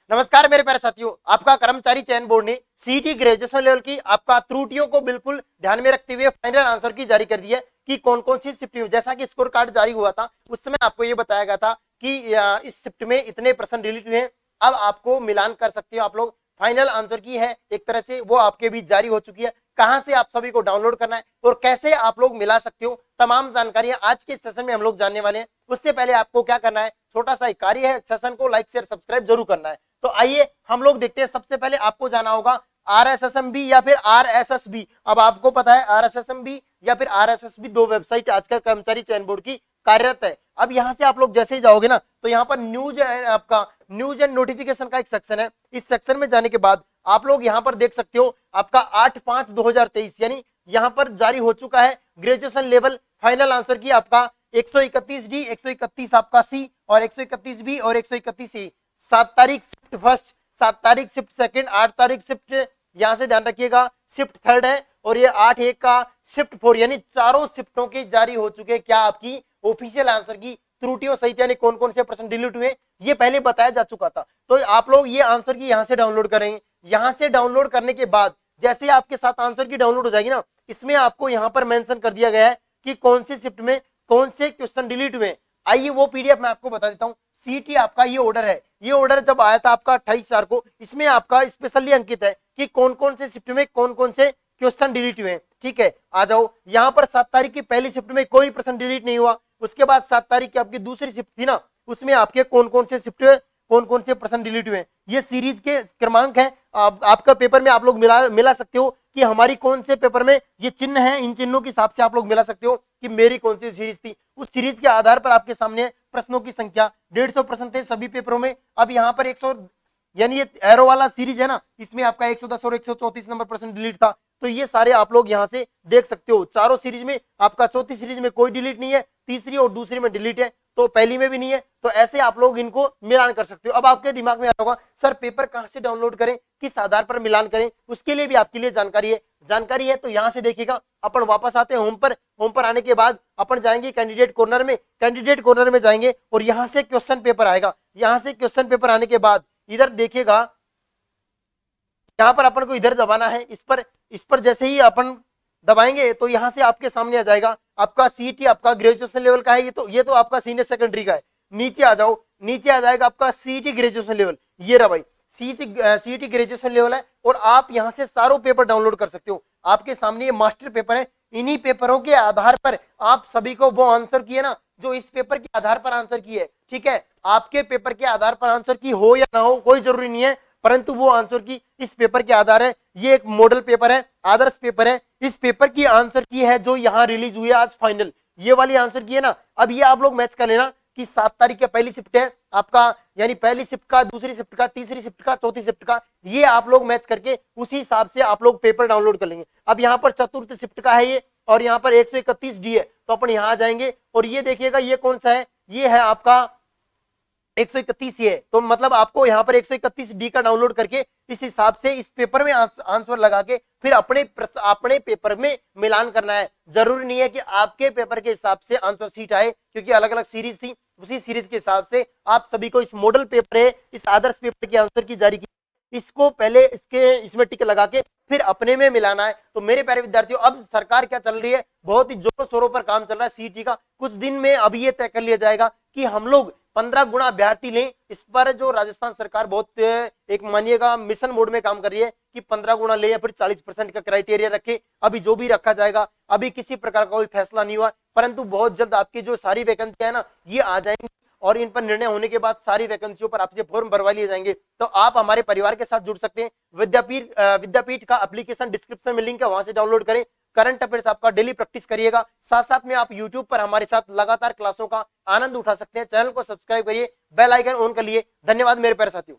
नमस्कार मेरे प्यारे साथियों, आपका कर्मचारी चयन बोर्ड ने सीईटी ग्रेजुएशन लेवल की आपका त्रुटियों को बिल्कुल ध्यान में रखते हुए फाइनल आंसर की जारी कर दी है कि कौन कौन सी शिफ्ट में, जैसा कि स्कोर कार्ड जारी हुआ था उस समय आपको ये बताया गया था कि इस शिफ्ट में इतने प्रश्न डिलीट हुए हैं। अब आपको मिलान कर सकते हो आप लोग, फाइनल आंसर की है एक तरह से वो आपके बीच जारी हो चुकी है। कहां से आप सभी को डाउनलोड करना है और कैसे आप लोग मिला सकते हो, तमाम जानकारियां आज के सेशन में हम लोग जानने वाले हैं। उससे पहले आपको क्या करना है, छोटा सा एक कार्य है, सेशन को लाइक शेयर सब्सक्राइब जरूर करना है। तो आइए हम लोग देखते हैं। सबसे पहले आपको जाना होगा RSSMB या फिर RSSB। अब आपको पता है RSSMB या फिर RSSB दो वेबसाइट आज का कर्मचारी चयन बोर्ड की कार्यरत है। अब यहां से आप लोग जैसे ही जाओगे ना तो यहाँ पर न्यूज आपका न्यूज एंड नोटिफिकेशन का एक सेक्शन है। इस सेक्शन में जाने के बाद आप लोग यहाँ पर देख सकते हो आपका 8/5/2023 यानी यहाँ पर जारी हो चुका है ग्रेजुएशन लेवल फाइनल आंसर की आपका 131D, 131 आपका सी और 131B और 131A। 7 तारीख शिफ्ट फर्स्ट, 7 तारीख शिफ्ट सेकंड, 8 तारीख शिफ्ट, यहां से ध्यान रखिएगा शिफ्ट थर्ड है और ये 8/1 का शिफ्ट 4 यानी चारों शिफ्टों के जारी हो चुके हैं क्या आपकी ऑफिशियल आंसर की त्रुटियों सहित, यानी कौन कौन से प्रश्न डिलीट हुए ये पहले बताया जा चुका था। तो आप लोग ये आंसर की यहां से डाउनलोड करेंगे। यहां से डाउनलोड करने के बाद जैसे ही आपके साथ आंसर की डाउनलोड हो जाएगी ना, इसमें आपको यहां पर मेंशन कर दिया गया है कि कौन सी शिफ्ट में कौन से क्वेश्चन डिलीट हुए। आइए वो पीडीएफ मैं आपको बता देता हूँ। सीटी आपका ये ऑर्डर है, ये ऑर्डर जब आया था आपका 28/4 को, इसमें आपका स्पेशली अंकित है कि कौन कौन से शिफ्ट में कौन कौन से क्वेश्चन डिलीट हुए। ठीक है, आ जाओ यहाँ पर 7 तारीख की पहली शिफ्ट में कोई प्रश्न डिलीट नहीं हुआ। उसके बाद 7 तारीख की आपकी दूसरी शिफ्ट थी ना, उसमें आपके कौन कौन से शिफ्ट हुए, कौन कौन से प्रश्न डिलीट हुए, ये सीरीज के क्रमांक है। आपका पेपर में आप लोग मिला सकते हो कि हमारी कौन से पेपर में ये चिन्ह है, इन चिन्हों के हिसाब से आप लोग मिला सकते हो कि मेरी कौन सी सीरीज थी। उस सीरीज के आधार पर आपके सामने प्रश्नों की संख्या 150 प्रश्न थे सभी पेपरों में। अब यहाँ पर 100 यानी ये एरो वाला सीरीज है ना, इसमें आपका 110 और 134 नंबर प्रश्न डिलीट था। तो ये सारे आप लोग यहाँ से देख सकते हो। चारों सीरीज में आपका चौथी सीरीज में कोई डिलीट नहीं है, तीसरी और दूसरी में डिलीट है, तो पहली में भी नहीं है। तो ऐसे आप लोग इनको मिलान कर सकते हो। अब आपके दिमाग में आ होगा सर पेपर कहां से डाउनलोड करें, किस आधार पर मिलान करें, उसके लिए भी आपके लिए जानकारी है। तो यहाँ से देखिएगा, अपन वापस आते हैं होम पर। होम पर आने के बाद अपन जाएंगे कैंडिडेट कॉर्नर में। कैंडिडेट कॉर्नर में जाएंगे और यहाँ से क्वेश्चन पेपर आएगा। यहाँ से क्वेश्चन पेपर आने के बाद इधर देखिएगा, यहाँ पर अपन को इधर दबाना है। इस पर जैसे ही अपन दबाएंगे तो यहाँ से आपके सामने आ जाएगा आपका सीईटी आपका ग्रेजुएशन लेवल का है। ये तो आपका सीनियर सेकेंडरी का है। नीचे आ जाओ, नीचे आ जाएगा आपका सीईटी ग्रेजुएशन लेवल। ये रहा भाई सीईटी ग्रेजुएशन लेवल है और आप यहाँ से सारों पेपर डाउनलोड कर सकते हो। आपके सामने ये मास्टर पेपर है। इन्हीं पेपरों के आधार पर आप सभी को वो आंसर किए ना जो इस पेपर के आधार पर आंसर की है। ठीक है, आपके पेपर के आधार पर आंसर की हो या ना हो कोई जरूरी नहीं है, परंतु वो आंसर की इस पेपर के आधार है। ये एक मॉडल पेपर है, आदर्श पेपर है। इस पेपर की आंसर की है जो यहाँ रिलीज हुई है आज फाइनल, ये वाली आंसर की है ना। अब ये आप लोग मैच कर लेना कि 7 तारीख का पहली शिफ्ट है आपका, यानी पहली शिफ्ट का, दूसरी शिफ्ट का, तीसरी शिफ्ट का, चौथी शिफ्ट का, ये आप लोग मैच करके उसी हिसाब से आप लोग पेपर डाउनलोड कर लेंगे। अब यहाँ पर चतुर्थ शिफ्ट का है ये और यहाँ पर 131D है, तो अपन यहाँ आ जाएंगे और ये देखिएगा ये कौन सा है, ये है आपका 131 ये है। तो मतलब आपको यहाँ पर 131D का डाउनलोड करके इस हिसाब से इस पेपर में आंसर लगा के फिर अपने पेपर में मिलान करना है। जरूरी नहीं है कि आपके पेपर के हिसाब से आंसर शीट आए, क्योंकि अलग अलग सीरीज थी, उसी सीरीज के हिसाब से आप सभी को इस मॉडल पेपर है, इस आदर्श पेपर की आंसर की जारी की, इसको पहले इसमें टिक लगा के फिर अपने में मिलाना है। तो मेरे प्यारे विद्यार्थियों, अब सरकार क्या चल रही है, बहुत ही जोरों शोरों पर काम चल रहा है सीईटी का। कुछ दिन में अब ये तय कर लिया जाएगा कि हम लोग 15 गुना अभ्यर्थी लें। इस पर जो राजस्थान सरकार बहुत एक मानिएगा मिशन मोड में काम कर रही है कि 15 गुना ले या फिर 40% का क्राइटेरिया रखे। अभी जो भी रखा जाएगा, अभी किसी प्रकार का कोई फैसला नहीं हुआ, परंतु बहुत जल्द आपकी जो सारी वैकेंसी है ना ये आ जाएंगी और इन पर निर्णय होने के बाद सारी वैकेंसियों पर आपसे फॉर्म भरवा लिए जाएंगे। तो आप हमारे परिवार के साथ जुड़ सकते हैं। विद्यापीठ का एप्लीकेशन डिस्क्रिप्शन में लिंक है, वहां से डाउनलोड करें। करंट अफेयर्स आपका डेली प्रैक्टिस करिएगा, साथ साथ में आप यूट्यूब पर हमारे साथ लगातार क्लासों का आनंद उठा सकते हैं। चैनल को सब्सक्राइब करिए, बेल आइकन ऑन कर लिए। धन्यवाद मेरे प्यारे साथियों।